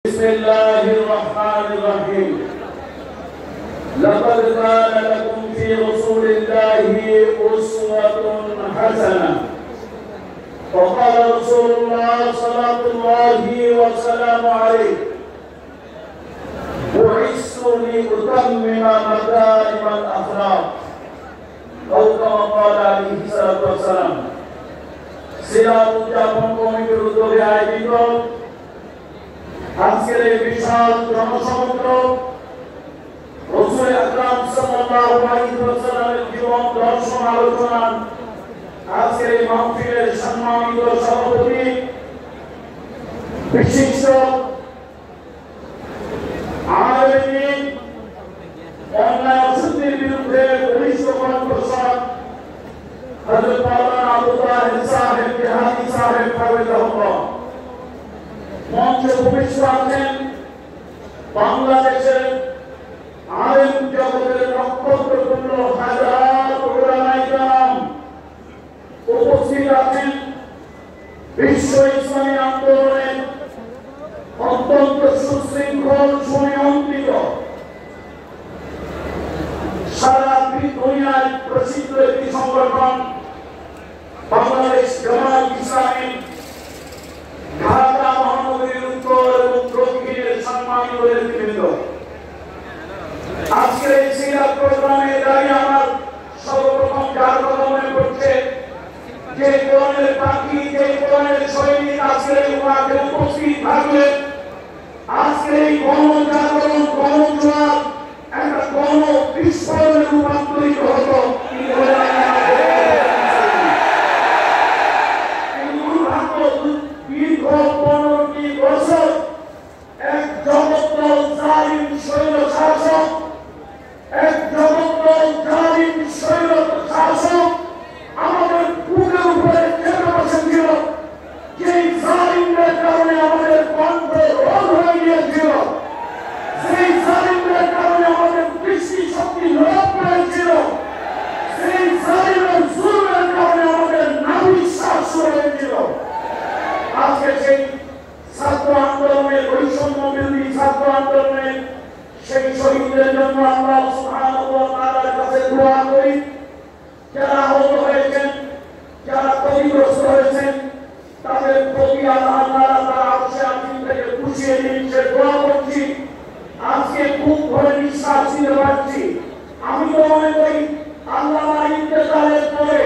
بسم الله الرحمن الرحيم. لقد كان لكم في رسول الله أسوة حسنة. وقال رسول الله صلى الله وسلم عليه: بعثت لأتمم مكارم الأخلاق. أو كما قال عليه الصلاة والسلام. সিরাত উদযাপন কমিটির উদ্যোগে আয়োজিত আজকের এই বিশাল জনসমুদ্র রাসূল আকরাম সাল্লাল্লাহু আলাইহি ওয়াসাল্লামের জীবন দর্শন আলোচনা আজকের এই মাহফিলের সম্মানিত সভাপতি বিশিষ্ট আলেম অন্যায় অসত্যের বিরুদ্ধে বলিষ্ঠ কণ্ঠস্বর হযরত মাওলানা আবু তাহের সাহেব জিহাদি সাহেব হাফিজাহুল্লাহ, মঞ্চে উপবিষ্ট আছেন বাংলাদেশের আলেম জগতের নক্ষত্রতুল্য হাজার উলামায়ে কেরাম, উপস্থিত আছেন বিশ্ব ইসলামী আন্দোলনের অত্যন্ত সুশৃঙ্খল সুনিয়ন্ত্রিত সারা দুনিয়ার প্রসিদ্ধ একটি সংগঠন বাংলাদেশ জামাত ইসলামী ঢাকা মহানগরীর উত্তর এবং দক্ষিণের সম্মানিত নেতৃবৃন্দ, আজকের এই সিরাত প্রোগ্রামে দাঁড়িয়ে আমার সর্বপ্রথম যার কথা মনে পড়ছে, যে কোরআনের পাখি, যে কোরআনের সৈনিক আজকের এই মাঠে উপস্থিত থাকলে আজকের এই গণজাগরণ গণজোয়ার একটা গণ বিস্ফোরণে রূপান্তরিত হতো। দীর্ঘ 15টি বছর এক জগদ্দল জালিম শৈল শাসক, এক জগদ্দল জালিম শৈল শাসক আমাদের বুকের উপরে চেপে বসেছিল, যেই জালিমদের কারণে আমাদের কণ্ঠ রোধ হয়ে গিয়েছিল, সেই জালিমদের কারণে আমাদের দৃষ্টি শক্তি লোপ পেয়েছিল, সেই জালিমের জুলুমের কারণে আমাদের নাভিশ্বাস শুরু হয়েছিল। আজকে সেই ছাত্র আন্দোলনের বৈষম্য বিরোধী ছাত্র আন্দোলনের সেই শহীদদের জন্য আল্লাহ সুবহানাহু ওয়া তাআলার কাছে দোয়া করি, যারা আহত হয়েছেন, যারা ক্ষতিগ্রস্ত হয়েছেন, তাদের প্রতি আল্লাহ তাআলা আরশে আজিম থেকে খুশিয়ে নিন সে দোয়া করছি। আজকে খুব ভরে নিঃশ্বাস নিতে পারছি। আমি তো মনে করি আল্লাহ ইন্তেকালের পরে